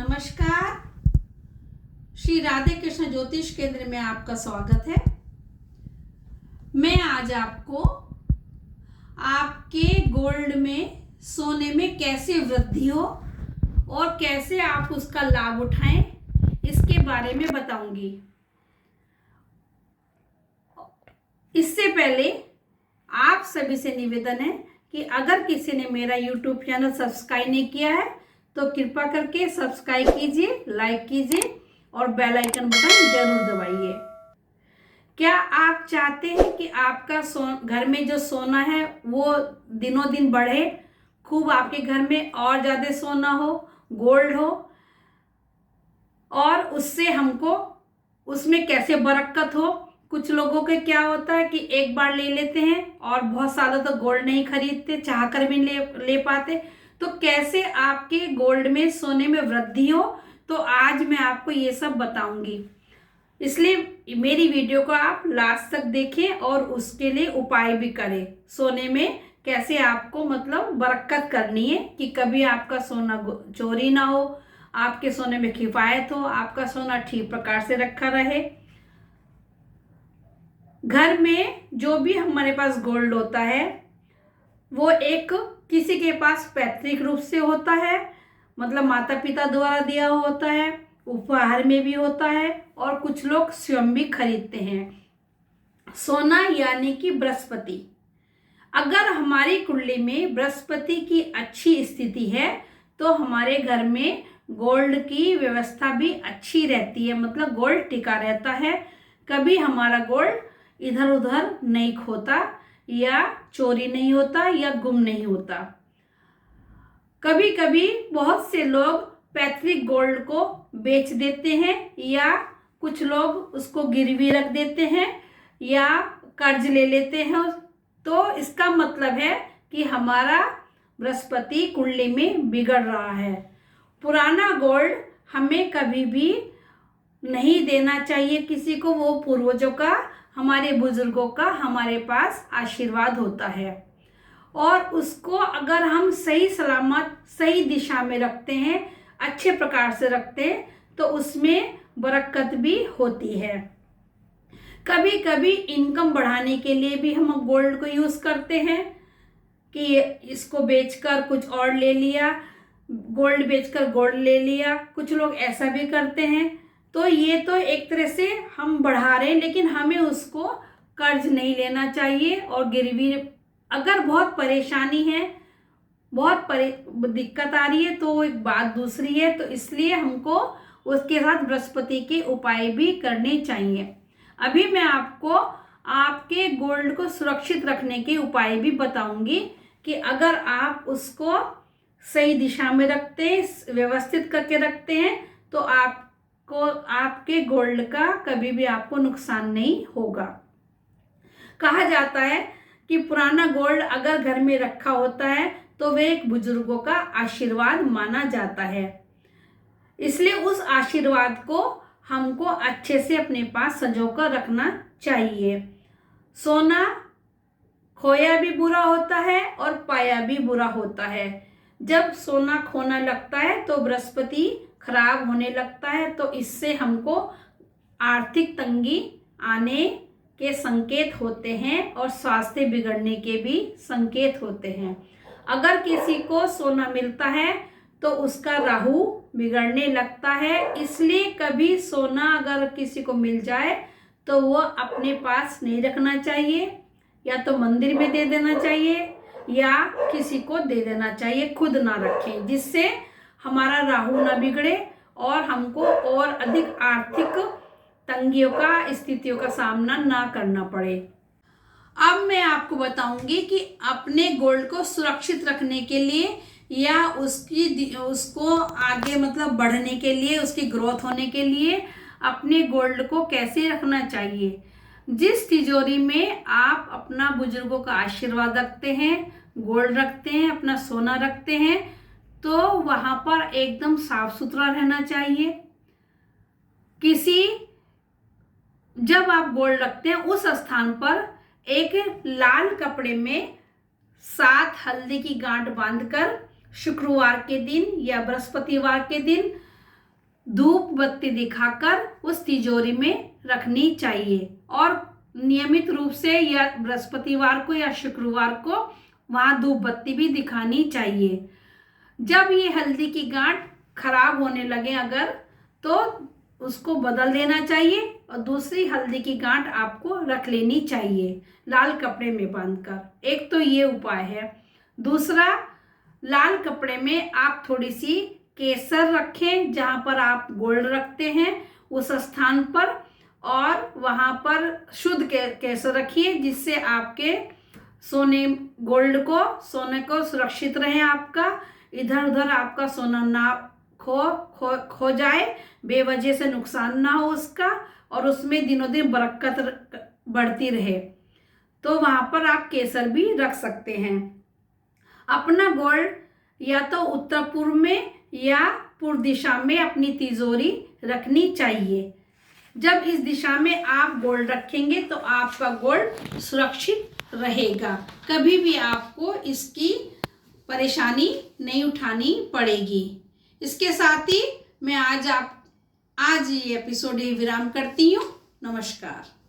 नमस्कार। श्री राधे कृष्ण ज्योतिष केंद्र में आपका स्वागत है। मैं आज आपको आपके गोल्ड में सोने में कैसे वृद्धि हो और कैसे आप उसका लाभ उठाएं इसके बारे में बताऊंगी। इससे पहले आप सभी से निवेदन है कि अगर किसी ने मेरा YouTube चैनल सब्सक्राइब नहीं किया है तो कृपा करके सब्सक्राइब कीजिए, लाइक कीजिए और बेल आइकन बटन जरूर दबाइए। क्या आप चाहते हैं कि आपका घर में जो सोना है वो दिनों दिन बढ़े, खूब आपके घर में और ज़्यादा सोना हो, गोल्ड हो, और उससे हमको उसमें कैसे बरकत हो। कुछ लोगों के क्या होता है कि एक बार ले लेते हैं और बहुत सालों तक गोल्ड नहीं खरीदते, चाह कर भी ले पाते। तो कैसे आपके गोल्ड में सोने में वृद्धि हो, तो आज मैं आपको ये सब बताऊंगी। इसलिए मेरी वीडियो को आप लास्ट तक देखें और उसके लिए उपाय भी करें। सोने में कैसे आपको मतलब बरकत करनी है कि कभी आपका सोना चोरी ना हो, आपके सोने में किफायत हो, आपका सोना ठीक प्रकार से रखा रहे। घर में जो भी हमारे पास गोल्ड होता है वो एक किसी के पास पैतृक रूप से होता है, मतलब माता पिता द्वारा दिया होता है, उपहार में भी होता है, और कुछ लोग स्वयं भी खरीदते हैं। सोना यानी कि बृहस्पति। अगर हमारी कुंडली में बृहस्पति की अच्छी स्थिति है तो हमारे घर में गोल्ड की व्यवस्था भी अच्छी रहती है, मतलब गोल्ड टिका रहता है। कभी हमारा गोल्ड इधर उधर नहीं खोता या चोरी नहीं होता या गुम नहीं होता। कभी कभी बहुत से लोग पैतृक गोल्ड को बेच देते हैं या कुछ लोग उसको गिरवी रख देते हैं या कर्ज ले लेते हैं। तो इसका मतलब है कि हमारा बृहस्पति कुंडली में बिगड़ रहा है। पुराना गोल्ड हमें कभी भी नहीं देना चाहिए किसी को। वो पूर्वजों का, हमारे बुजुर्गों का हमारे पास आशीर्वाद होता है, और उसको अगर हम सही सलामत सही दिशा में रखते हैं, अच्छे प्रकार से रखते हैं, तो उसमें बरकत भी होती है। कभी कभी इनकम बढ़ाने के लिए भी हम गोल्ड को यूज करते हैं कि इसको बेचकर कुछ और ले लिया, गोल्ड बेचकर गोल्ड ले लिया। कुछ लोग ऐसा भी करते हैं। तो ये तो एक तरह से हम बढ़ा रहे हैं, लेकिन हमें उसको कर्ज नहीं लेना चाहिए और गिरवी। अगर बहुत परेशानी है, बहुत दिक्कत आ रही है तो एक बात दूसरी है। तो इसलिए हमको उसके साथ बृहस्पति के उपाय भी करने चाहिए। अभी मैं आपको आपके गोल्ड को सुरक्षित रखने के उपाय भी बताऊंगी कि अगर आप उसको सही दिशा में रखते हैं, व्यवस्थित करके रखते हैं, तो आपके गोल्ड का कभी भी आपको नुकसान नहीं होगा। कहा जाता है कि पुराना गोल्ड अगर घर में रखा होता है तो वे एक बुजुर्गों का आशीर्वाद माना जाता है। इसलिए उस आशीर्वाद को हमको अच्छे से अपने पास संजोकर रखना चाहिए। सोना खोया भी बुरा होता है और पाया भी बुरा होता है। जब सोना खोना लगता है तो बृहस्पति खराब होने लगता है, तो इससे हमको आर्थिक तंगी आने के संकेत होते हैं और स्वास्थ्य बिगड़ने के भी संकेत होते हैं। अगर किसी को सोना मिलता है तो उसका राहु बिगड़ने लगता है। इसलिए कभी सोना अगर किसी को मिल जाए तो वो अपने पास नहीं रखना चाहिए, या तो मंदिर में दे देना चाहिए या किसी को दे देना चाहिए, खुद ना रखें, जिससे हमारा राहु ना बिगड़े और हमको और अधिक आर्थिक तंगियों का, स्थितियों का सामना ना करना पड़े। अब मैं आपको बताऊंगी कि अपने गोल्ड को सुरक्षित रखने के लिए या उसको आगे मतलब बढ़ने के लिए, उसकी ग्रोथ होने के लिए अपने गोल्ड को कैसे रखना चाहिए। जिस तिजोरी में आप अपना बुजुर्गों का आशीर्वाद रखते हैं, गोल्ड रखते हैं, अपना सोना रखते हैं, तो वहां पर एकदम साफ सुथरा रहना चाहिए। जब आप गोल्ड रखते हैं उस स्थान पर एक लाल कपड़े में 7 हल्दी की गांठ बांधकर शुक्रवार के दिन या बृहस्पतिवार के दिन धूप बत्ती दिखाकर उस तिजोरी में रखनी चाहिए और नियमित रूप से या बृहस्पतिवार को या शुक्रवार को वहाँ धूप बत्ती भी दिखानी चाहिए। जब ये हल्दी की गांठ खराब होने लगे अगर, तो उसको बदल देना चाहिए और दूसरी हल्दी की गांठ आपको रख लेनी चाहिए लाल कपड़े में बांधकर। एक तो ये उपाय है। दूसरा, लाल कपड़े में आप थोड़ी सी केसर रखें जहाँ पर आप गोल्ड रखते हैं उस स्थान पर, और वहाँ पर शुद्ध केसर रखिए जिससे आपके सोने को सुरक्षित रहे, आपका इधर उधर आपका सोना ना खो जाए, बेवजह से नुकसान ना हो उसका, और उसमें दिनों दिन बरकत बढ़ती रहे। तो वहाँ पर आप केसर भी रख सकते हैं। अपना गोल्ड या तो उत्तर पूर्व में या पूर्व दिशा में अपनी तिजोरी रखनी चाहिए। जब इस दिशा में आप गोल्ड रखेंगे तो आपका गोल्ड सुरक्षित रहेगा, कभी भी आपको इसकी परेशानी नहीं उठानी पड़ेगी। इसके साथ ही मैं आज ये एपिसोड विराम करती हूँ। नमस्कार।